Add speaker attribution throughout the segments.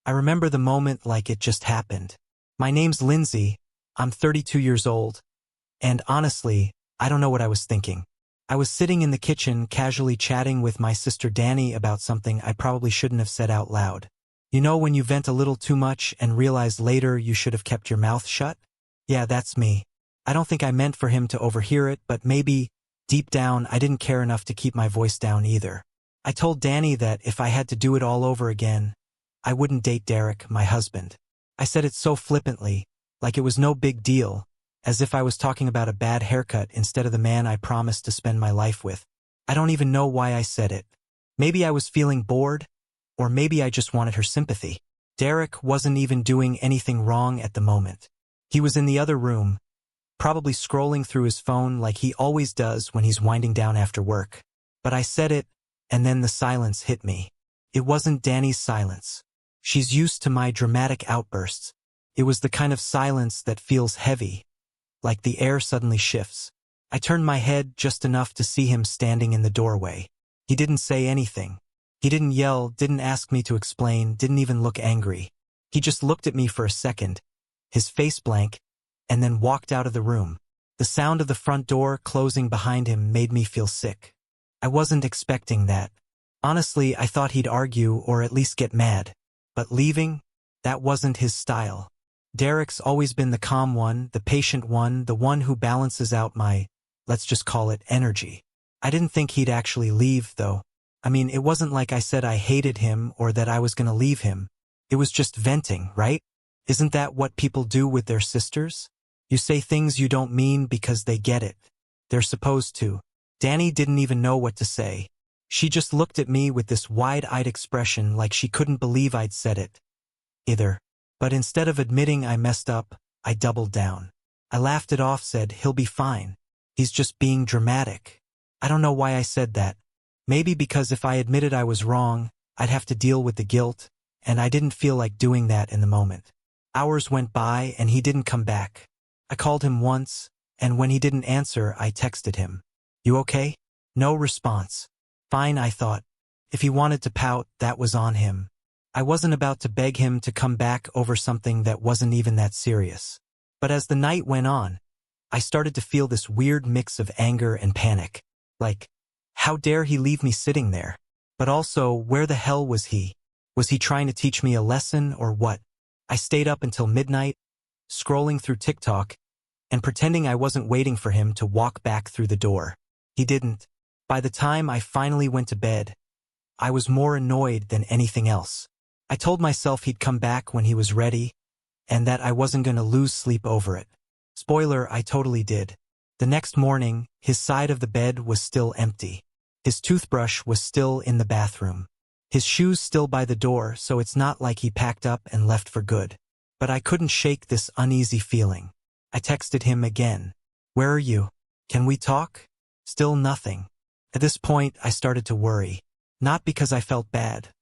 Speaker 1: I remember the moment like it just happened. My name's Lindsay, I'm 32 years old, and honestly, I don't know what I was thinking. I was sitting in the kitchen casually chatting with my sister Danny about something I probably shouldn't have said out loud. You know when you vent a little too much and realize later you should have kept your mouth shut? Yeah, that's me. I don't think I meant for him to overhear it, but maybe, deep down, I didn't care enough to keep my voice down either. I told Danny that if I had to do it all over again, I wouldn't date Derek, my husband. I said it so flippantly, like it was no big deal, as if I was talking about a bad haircut instead of the man I promised to spend my life with. I don't even know why I said it. Maybe I was feeling bored, or maybe I just wanted her sympathy. Derek wasn't even doing anything wrong at the moment. He was in the other room, probably scrolling through his phone like he always does when he's winding down after work. But I said it, and then the silence hit me. It wasn't Danny's silence. She's used to my dramatic outbursts. It was the kind of silence that feels heavy, like the air suddenly shifts. I turned my head just enough to see him standing in the doorway. He didn't say anything. He didn't yell, didn't ask me to explain, didn't even look angry. He just looked at me for a second, his face blank, and then walked out of the room. The sound of the front door closing behind him made me feel sick. I wasn't expecting that. Honestly, I thought he'd argue or at least get mad. But leaving? That wasn't his style. Derek's always been the calm one, the patient one, the one who balances out my, let's just call it, energy. I didn't think he'd actually leave, though. I mean, it wasn't like I said I hated him or that I was gonna leave him. It was just venting, right? Isn't that what people do with their sisters? You say things you don't mean because they get it. They're supposed to. Danny didn't even know what to say. She just looked at me with this wide-eyed expression like she couldn't believe I'd said it. Either. But instead of admitting I messed up, I doubled down. I laughed it off, said, "He'll be fine. He's just being dramatic." I don't know why I said that. Maybe because if I admitted I was wrong, I'd have to deal with the guilt, and I didn't feel like doing that in the moment. Hours went by and he didn't come back. I called him once, and when he didn't answer, I texted him. "You okay?" No response. Fine, I thought. If he wanted to pout, that was on him. I wasn't about to beg him to come back over something that wasn't even that serious. But as the night went on, I started to feel this weird mix of anger and panic. Like, how dare he leave me sitting there? But also, where the hell was he? Was he trying to teach me a lesson or what? I stayed up until midnight, scrolling through TikTok, and pretending I wasn't waiting for him to walk back through the door. He didn't. By the time I finally went to bed, I was more annoyed than anything else. I told myself he'd come back when he was ready, and that I wasn't going to lose sleep over it. Spoiler, I totally did. The next morning, his side of the bed was still empty. His toothbrush was still in the bathroom. His shoes still by the door, so it's not like he packed up and left for good. But I couldn't shake this uneasy feeling. I texted him again. "Where are you? Can we talk?" Still nothing. At this point, I started to worry. Not because I felt bad,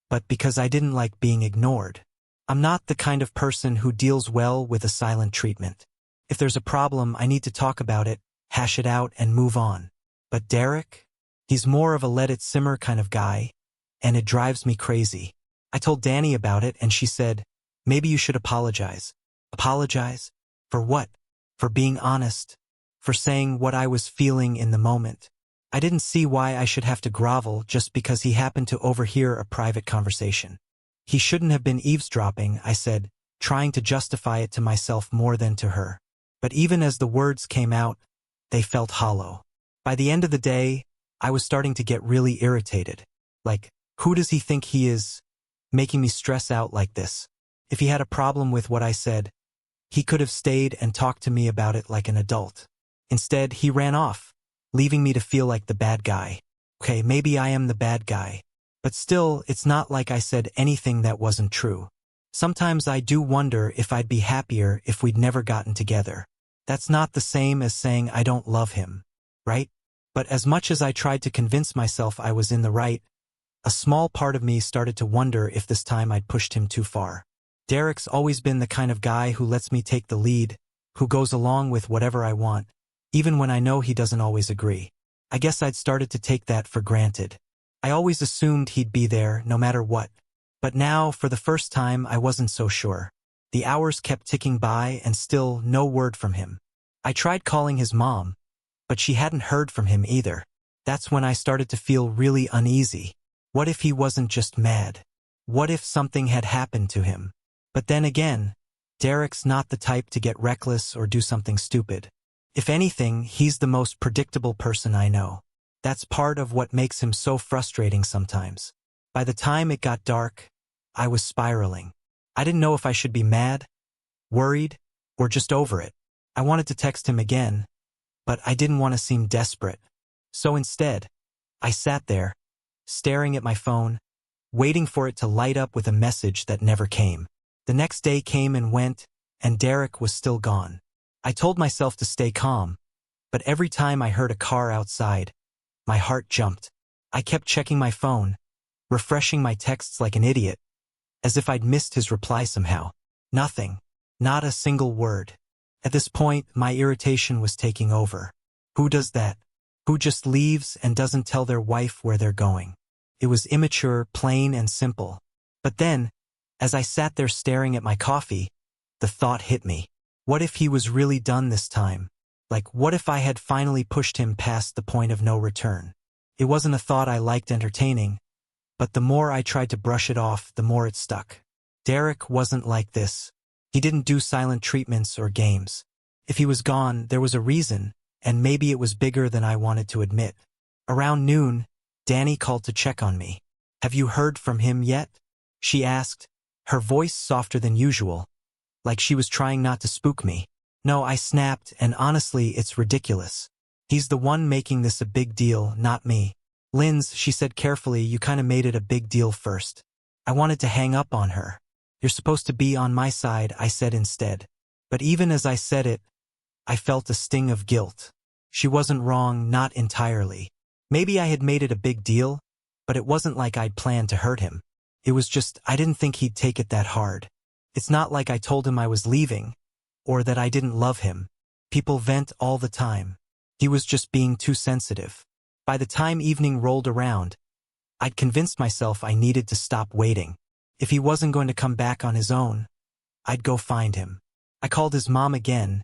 Speaker 1: but because I didn't like being ignored. I'm not the kind of person who deals well with a silent treatment. If there's a problem, I need to talk about it, hash it out, and move on. But Derek? He's more of a let-it-simmer kind of guy, and it drives me crazy. I told Danny about it, and she said, "Maybe you should apologize." Apologize? For what? For being honest. For saying what I was feeling in the moment. I didn't see why I should have to grovel just because he happened to overhear a private conversation. He shouldn't have been eavesdropping, I said, trying to justify it to myself more than to her. But even as the words came out, they felt hollow. By the end of the day, I was starting to get really irritated. Like, who does he think he is, making me stress out like this? If he had a problem with what I said, he could have stayed and talked to me about it like an adult. Instead, he ran off, leaving me to feel like the bad guy. Okay, maybe I am the bad guy. But still, it's not like I said anything that wasn't true. Sometimes I do wonder if I'd be happier if we'd never gotten together. That's not the same as saying I don't love him, right? But as much as I tried to convince myself I was in the right, a small part of me started to wonder if this time I'd pushed him too far. Derek's always been the kind of guy who lets me take the lead, who goes along with whatever I want, even when I know he doesn't always agree. I guess I'd started to take that for granted. I always assumed he'd be there no matter what. But now, for the first time, I wasn't so sure. The hours kept ticking by and still no word from him. I tried calling his mom, but she hadn't heard from him either. That's when I started to feel really uneasy. What if he wasn't just mad? What if something had happened to him? But then again, Derek's not the type to get reckless or do something stupid. If anything, he's the most predictable person I know. That's part of what makes him so frustrating sometimes. By the time it got dark, I was spiraling. I didn't know if I should be mad, worried, or just over it. I wanted to text him again, but I didn't want to seem desperate. So instead, I sat there, staring at my phone, waiting for it to light up with a message that never came. The next day came and went, and Derek was still gone. I told myself to stay calm, but every time I heard a car outside, my heart jumped. I kept checking my phone, refreshing my texts like an idiot, as if I'd missed his reply somehow. Nothing. Not a single word. At this point, my irritation was taking over. Who does that? Who just leaves and doesn't tell their wife where they're going? It was immature, plain and simple. But then, as I sat there staring at my coffee, the thought hit me. What if he was really done this time? Like, what if I had finally pushed him past the point of no return? It wasn't a thought I liked entertaining, but the more I tried to brush it off, the more it stuck. Derek wasn't like this. He didn't do silent treatments or games. If he was gone, there was a reason, and maybe it was bigger than I wanted to admit. Around noon, Danny called to check on me. "Have you heard from him yet?" she asked, her voice softer than usual, like she was trying not to spook me. "No," I snapped, and honestly, it's ridiculous. He's the one making this a big deal, not me. "Linz," she said carefully, "you kinda made it a big deal first." I wanted to hang up on her. "You're supposed to be on my side," I said instead. But even as I said it, I felt a sting of guilt. She wasn't wrong, not entirely. Maybe I had made it a big deal, but it wasn't like I'd planned to hurt him. It was just, I didn't think he'd take it that hard. It's not like I told him I was leaving, or that I didn't love him. People vent all the time. He was just being too sensitive. By the time evening rolled around, I'd convinced myself I needed to stop waiting. If he wasn't going to come back on his own, I'd go find him. I called his mom again,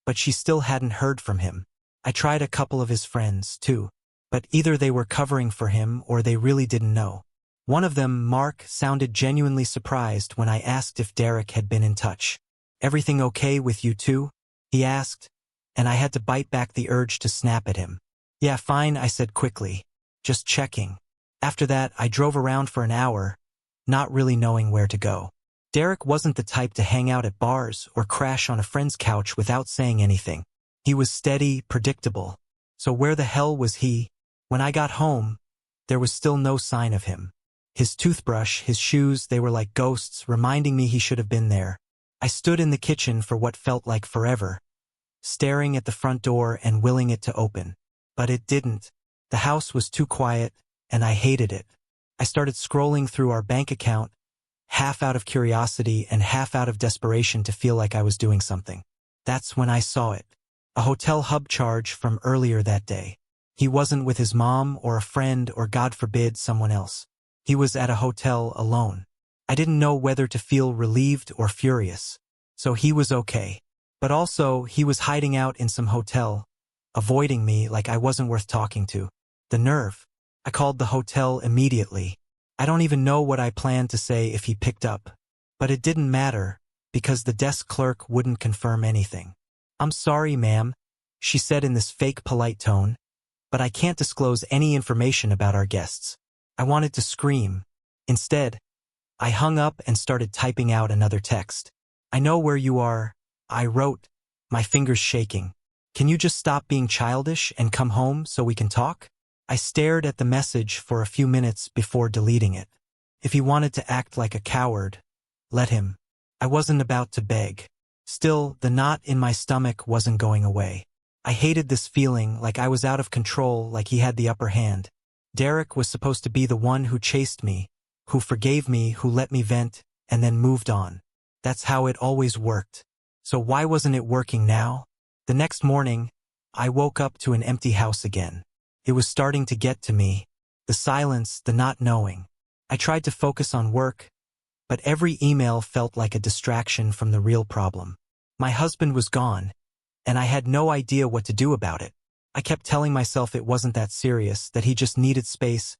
Speaker 1: but she still hadn't heard from him. I tried a couple of his friends, too, but either they were covering for him or they really didn't know. One of them, Mark, sounded genuinely surprised when I asked if Derek had been in touch. "Everything okay with you too?" he asked, and I had to bite back the urge to snap at him. "Yeah, fine," I said quickly. "Just checking." After that, I drove around for an hour, not really knowing where to go. Derek wasn't the type to hang out at bars or crash on a friend's couch without saying anything. He was steady, predictable. So where the hell was he? When I got home, there was still no sign of him. His toothbrush, his shoes, they were like ghosts, reminding me he should have been there. I stood in the kitchen for what felt like forever, staring at the front door and willing it to open. But it didn't. The house was too quiet, and I hated it. I started scrolling through our bank account, half out of curiosity and half out of desperation to feel like I was doing something. That's when I saw it. A hotel hub charge from earlier that day. He wasn't with his mom or a friend or, God forbid, someone else. He was at a hotel alone. I didn't know whether to feel relieved or furious. So he was okay. But also, he was hiding out in some hotel, avoiding me like I wasn't worth talking to. The nerve. I called the hotel immediately. I don't even know what I planned to say if he picked up. But it didn't matter, because the desk clerk wouldn't confirm anything. "I'm sorry, ma'am," she said in this fake polite tone, "but I can't disclose any information about our guests." I wanted to scream. Instead, I hung up and started typing out another text. "I know where you are," I wrote, my fingers shaking. "Can you just stop being childish and come home so we can talk?" I stared at the message for a few minutes before deleting it. If he wanted to act like a coward, let him. I wasn't about to beg. Still, the knot in my stomach wasn't going away. I hated this feeling, like I was out of control, like he had the upper hand. Derek was supposed to be the one who chased me, who forgave me, who let me vent, and then moved on. That's how it always worked. So why wasn't it working now? The next morning, I woke up to an empty house again. It was starting to get to me. The silence, the not knowing. I tried to focus on work, but every email felt like a distraction from the real problem. My husband was gone, and I had no idea what to do about it. I kept telling myself it wasn't that serious, that he just needed space,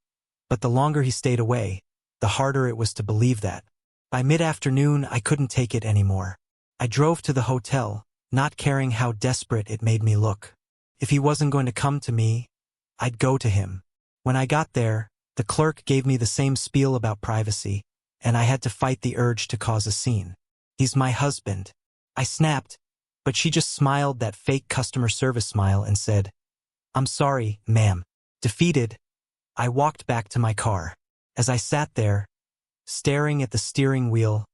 Speaker 1: but the longer he stayed away, the harder it was to believe that. By mid-afternoon, I couldn't take it anymore. I drove to the hotel, not caring how desperate it made me look. If he wasn't going to come to me, I'd go to him. When I got there, the clerk gave me the same spiel about privacy, and I had to fight the urge to cause a scene. "He's my husband." I snapped, but she just smiled that fake customer service smile and said, "I'm sorry, ma'am." Defeated, I walked back to my car. As I sat there, staring at the steering wheel,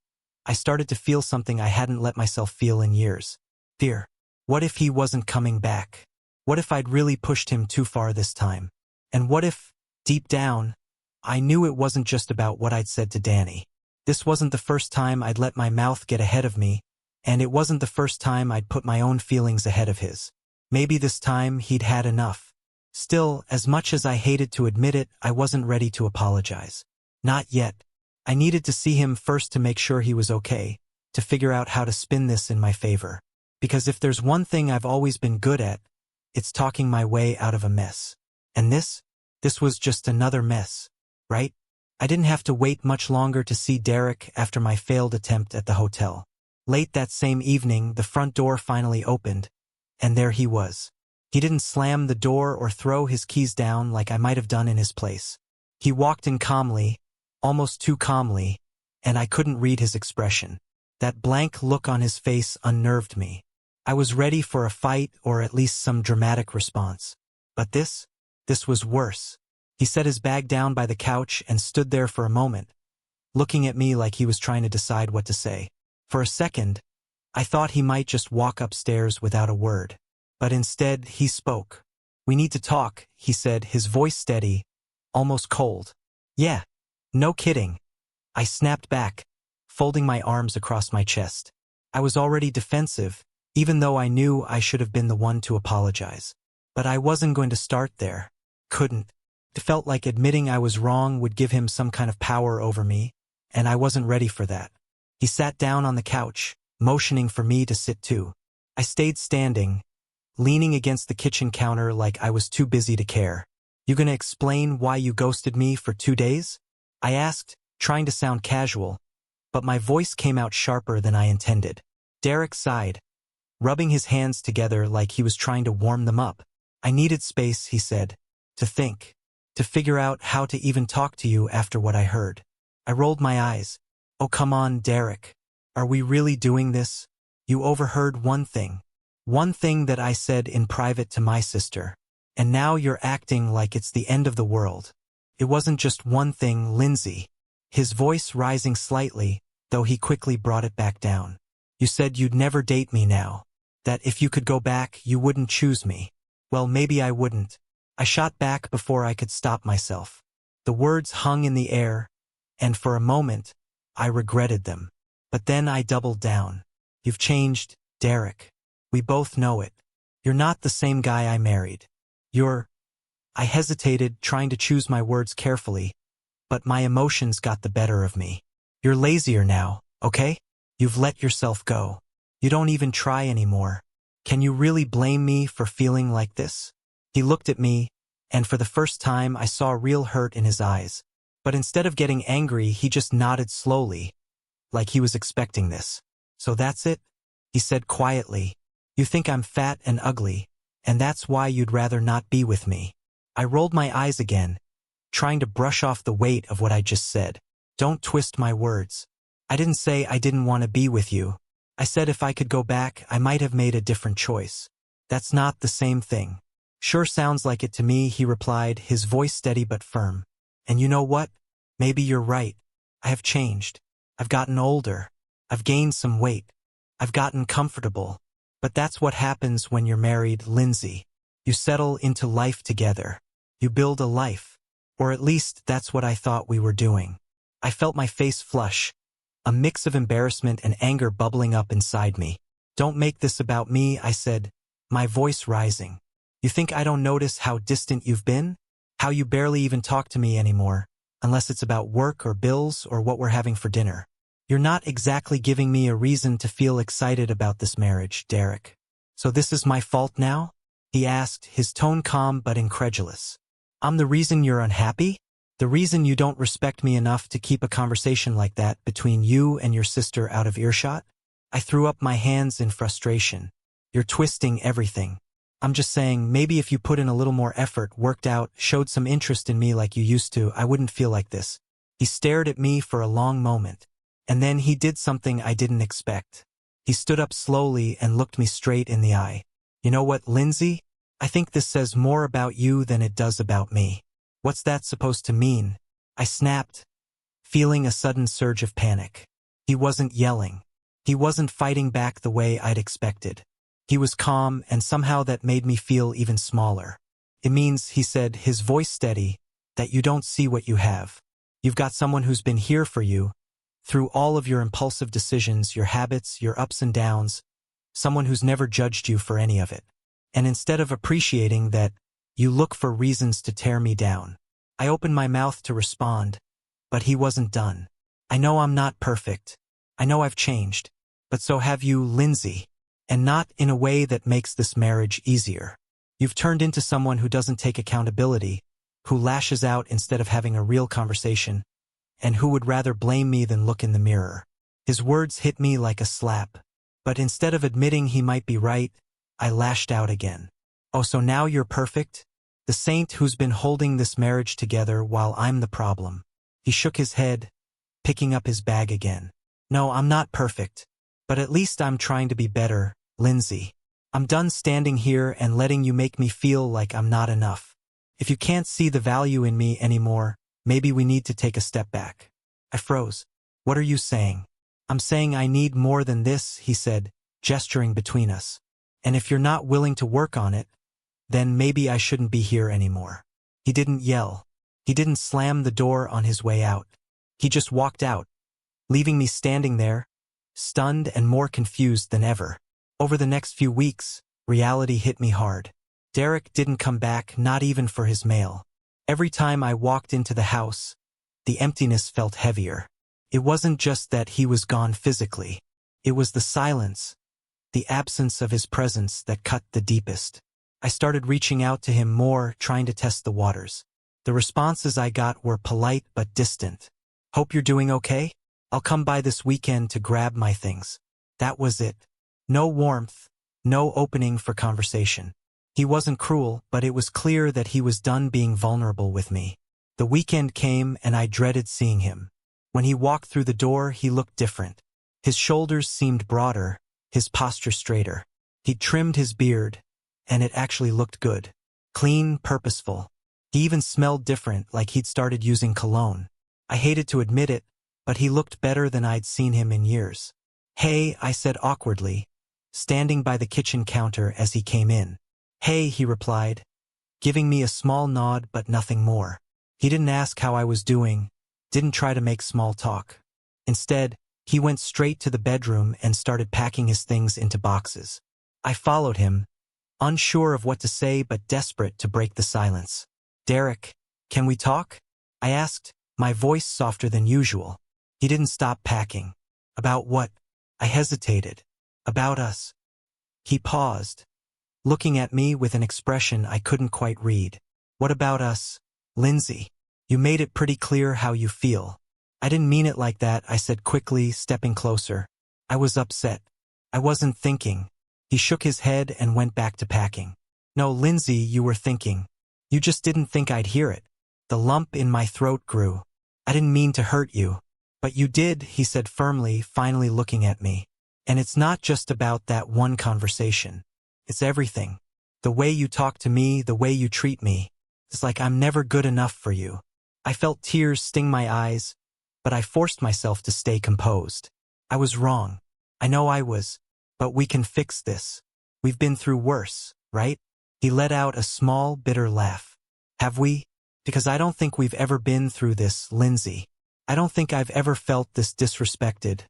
Speaker 1: I started to feel something I hadn't let myself feel in years. Fear. What if he wasn't coming back? What if I'd really pushed him too far this time? And what if, deep down, I knew it wasn't just about what I'd said to Danny? This wasn't the first time I'd let my mouth get ahead of me, and it wasn't the first time I'd put my own feelings ahead of his. Maybe this time he'd had enough. Still, as much as I hated to admit it, I wasn't ready to apologize. Not yet. I needed to see him first to make sure he was okay, to figure out how to spin this in my favor. Because if there's one thing I've always been good at, it's talking my way out of a mess. And this was just another mess, right? I didn't have to wait much longer to see Derek after my failed attempt at the hotel. Late that same evening, the front door finally opened, and there he was. He didn't slam the door or throw his keys down like I might have done in his place. He walked in calmly, almost too calmly, and I couldn't read his expression. That blank look on his face unnerved me. I was ready for a fight or at least some dramatic response. But this was worse. He set his bag down by the couch and stood there for a moment, looking at me like he was trying to decide what to say. For a second, I thought he might just walk upstairs without a word. But instead, he spoke. "We need to talk," he said, his voice steady, almost cold. "Yeah, no kidding." I snapped back, folding my arms across my chest. I was already defensive, even though I knew I should have been the one to apologize. But I wasn't going to start there. Couldn't. It felt like admitting I was wrong would give him some kind of power over me, and I wasn't ready for that. He sat down on the couch, motioning for me to sit too. I stayed standing, leaning against the kitchen counter like I was too busy to care. "You gonna explain why you ghosted me for 2 days?" I asked, trying to sound casual, but my voice came out sharper than I intended. Derek sighed, rubbing his hands together like he was trying to warm them up. "I needed space," he said, "to think, to figure out how to even talk to you after what I heard." I rolled my eyes. "Oh, come on, Derek. Are we really doing this? You overheard one thing that I said in private to my sister, and now you're acting like it's the end of the world. It wasn't just one thing, Lindsay." His voice rising slightly, though he quickly brought it back down. "You said you'd never date me now, that if you could go back, you wouldn't choose me. Well, maybe I wouldn't." I shot back before I could stop myself. The words hung in the air, and for a moment, I regretted them. But then I doubled down. "You've changed, Derek. We both know it. You're not the same guy I married. You're—" I hesitated, trying to choose my words carefully, but my emotions got the better of me. "You're lazier now, okay? You've let yourself go. You don't even try anymore. Can you really blame me for feeling like this?" He looked at me, and for the first time I saw real hurt in his eyes. But instead of getting angry, he just nodded slowly, like he was expecting this. "So that's it?" he said quietly. "You think I'm fat and ugly, and that's why you'd rather not be with me." I rolled my eyes again, trying to brush off the weight of what I just said. "Don't twist my words. I didn't say I didn't want to be with you. I said if I could go back, I might have made a different choice. That's not the same thing." "Sure sounds like it to me," he replied, his voice steady but firm. "And you know what? Maybe you're right. I have changed. I've gotten older. I've gained some weight. I've gotten comfortable. But that's what happens when you're married, Lindsay. You settle into life together. You build a life. Or at least that's what I thought we were doing." I felt my face flush, a mix of embarrassment and anger bubbling up inside me. "Don't make this about me," I said, my voice rising. "You think I don't notice how distant you've been? How you barely even talk to me anymore, unless it's about work or bills or what we're having for dinner. You're not exactly giving me a reason to feel excited about this marriage, Derek. So this is my fault now? He asked, his tone calm but incredulous. I'm the reason you're unhappy? The reason you don't respect me enough to keep a conversation like that between you and your sister out of earshot? I threw up my hands in frustration. You're twisting everything. I'm just saying, maybe if you put in a little more effort, worked out, showed some interest in me like you used to, I wouldn't feel like this. He stared at me for a long moment. And then he did something I didn't expect. He stood up slowly and looked me straight in the eye. You know what, Lindsay? I think this says more about you than it does about me. What's that supposed to mean? I snapped, feeling a sudden surge of panic. He wasn't yelling. He wasn't fighting back the way I'd expected. He was calm, and somehow that made me feel even smaller. It means, he said, his voice steady, that you don't see what you have. You've got someone who's been here for you, through all of your impulsive decisions, your habits, your ups and downs, someone who's never judged you for any of it. And instead of appreciating that, you look for reasons to tear me down. I opened my mouth to respond, but he wasn't done. I know I'm not perfect. I know I've changed. But so have you, Lindsay. And not in a way that makes this marriage easier. You've turned into someone who doesn't take accountability, who lashes out instead of having a real conversation, and who would rather blame me than look in the mirror. His words hit me like a slap. But instead of admitting he might be right, I lashed out again. Oh, so now you're perfect? The saint who's been holding this marriage together while I'm the problem. He shook his head, picking up his bag again. No, I'm not perfect. But at least I'm trying to be better, Lindsay. I'm done standing here and letting you make me feel like I'm not enough. If you can't see the value in me anymore, maybe we need to take a step back. I froze. What are you saying? I'm saying I need more than this, he said, gesturing between us. And if you're not willing to work on it, then maybe I shouldn't be here anymore. He didn't yell. He didn't slam the door on his way out. He just walked out, leaving me standing there, stunned and more confused than ever. Over the next few weeks, reality hit me hard. Derek didn't come back, not even for his mail. Every time I walked into the house, the emptiness felt heavier. It wasn't just that he was gone physically. It was the silence, the absence of his presence that cut the deepest. I started reaching out to him more, trying to test the waters. The responses I got were polite but distant. Hope you're doing okay? I'll come by this weekend to grab my things. That was it. No warmth, no opening for conversation. He wasn't cruel, but it was clear that he was done being vulnerable with me. The weekend came and I dreaded seeing him. When he walked through the door, he looked different. His shoulders seemed broader, his posture straighter. He'd trimmed his beard, and it actually looked good. Clean, purposeful. He even smelled different, like he'd started using cologne. I hated to admit it, but he looked better than I'd seen him in years. Hey, I said awkwardly, standing by the kitchen counter as he came in. Hey, he replied, giving me a small nod but nothing more. He didn't ask how I was doing, didn't try to make small talk. Instead, he went straight to the bedroom and started packing his things into boxes. I followed him, unsure of what to say but desperate to break the silence. Derek, can we talk? I asked, my voice softer than usual. He didn't stop packing. About what? I hesitated. About us. He paused, looking at me with an expression I couldn't quite read. What about us, Lindsay? You made it pretty clear how you feel. I didn't mean it like that, I said quickly, stepping closer. I was upset. I wasn't thinking. He shook his head and went back to packing. No, Lindsay, you were thinking. You just didn't think I'd hear it. The lump in my throat grew. I didn't mean to hurt you. But you did, he said firmly, finally looking at me. And it's not just about that one conversation. It's everything. The way you talk to me, the way you treat me. It's like I'm never good enough for you. I felt tears sting my eyes, but I forced myself to stay composed. I was wrong. I know I was. But we can fix this. We've been through worse, right? He let out a small, bitter laugh. Have we? Because I don't think we've ever been through this, Lindsay. I don't think I've ever felt this disrespected,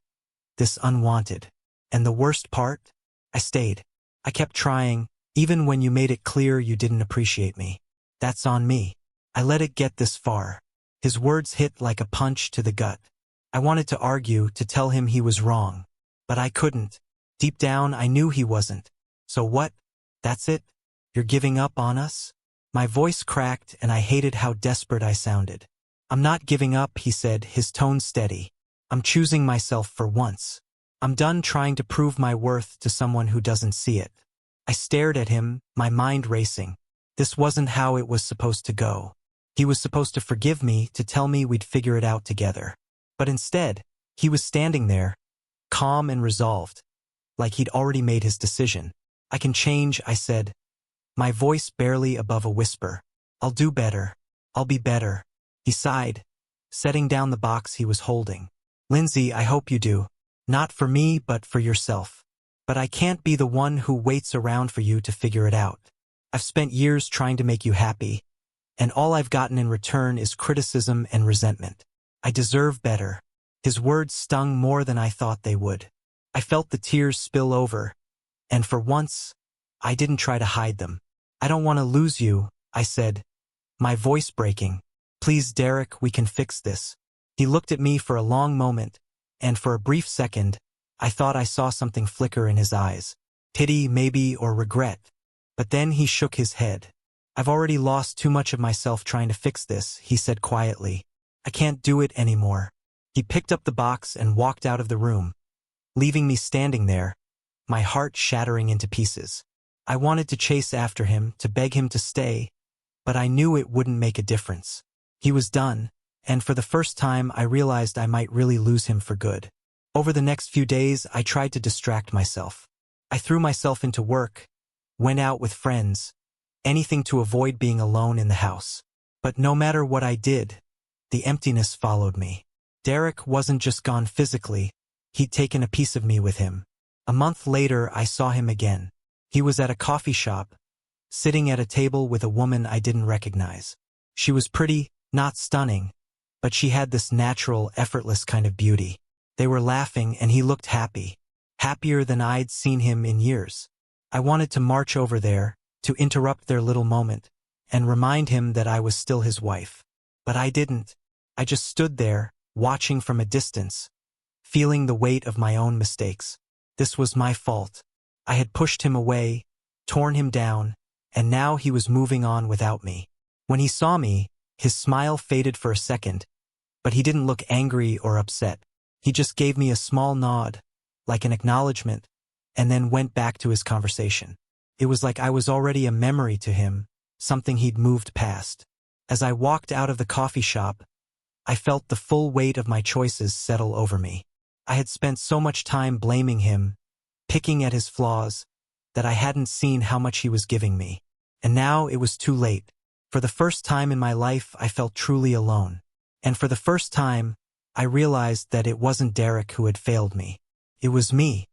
Speaker 1: this unwanted. And the worst part? I stayed. I kept trying, even when you made it clear you didn't appreciate me. That's on me. I let it get this far. His words hit like a punch to the gut. I wanted to argue, to tell him he was wrong. But I couldn't. Deep down, I knew he wasn't. So what? That's it? You're giving up on us? My voice cracked and I hated how desperate I sounded. I'm not giving up, he said, his tone steady. I'm choosing myself for once. I'm done trying to prove my worth to someone who doesn't see it. I stared at him, my mind racing. This wasn't how it was supposed to go. He was supposed to forgive me, to tell me we'd figure it out together. But instead, he was standing there, calm and resolved, like he'd already made his decision. I can change, I said, my voice barely above a whisper. I'll do better. I'll be better. He sighed, setting down the box he was holding. Lindsay, I hope you do. Not for me, but for yourself. But I can't be the one who waits around for you to figure it out. I've spent years trying to make you happy, and all I've gotten in return is criticism and resentment. I deserve better. His words stung more than I thought they would. I felt the tears spill over, and for once, I didn't try to hide them. I don't want to lose you, I said, my voice breaking. Please, Derek, we can fix this. He looked at me for a long moment, and for a brief second, I thought I saw something flicker in his eyes. Pity, maybe, or regret. But then he shook his head. I've already lost too much of myself trying to fix this, he said quietly. I can't do it anymore. He picked up the box and walked out of the room, leaving me standing there, my heart shattering into pieces. I wanted to chase after him, to beg him to stay, but I knew it wouldn't make a difference. He was done, and for the first time I realized I might really lose him for good. Over the next few days, I tried to distract myself. I threw myself into work, went out with friends, anything to avoid being alone in the house. But no matter what I did, the emptiness followed me. Derek wasn't just gone physically, he'd taken a piece of me with him. A month later, I saw him again. He was at a coffee shop, sitting at a table with a woman I didn't recognize. She was pretty, not stunning, but she had this natural, effortless kind of beauty. They were laughing and he looked happy, happier than I'd seen him in years. I wanted to march over there, to interrupt their little moment, and remind him that I was still his wife. But I didn't. I just stood there, watching from a distance, feeling the weight of my own mistakes. This was my fault. I had pushed him away, torn him down, and now he was moving on without me. When he saw me, his smile faded for a second, but he didn't look angry or upset. He just gave me a small nod, like an acknowledgement, and then went back to his conversation. It was like I was already a memory to him, something he'd moved past. As I walked out of the coffee shop, I felt the full weight of my choices settle over me. I had spent so much time blaming him, picking at his flaws, that I hadn't seen how much he was giving me. And now it was too late. For the first time in my life, I felt truly alone. And for the first time, I realized that it wasn't Derek who had failed me. It was me.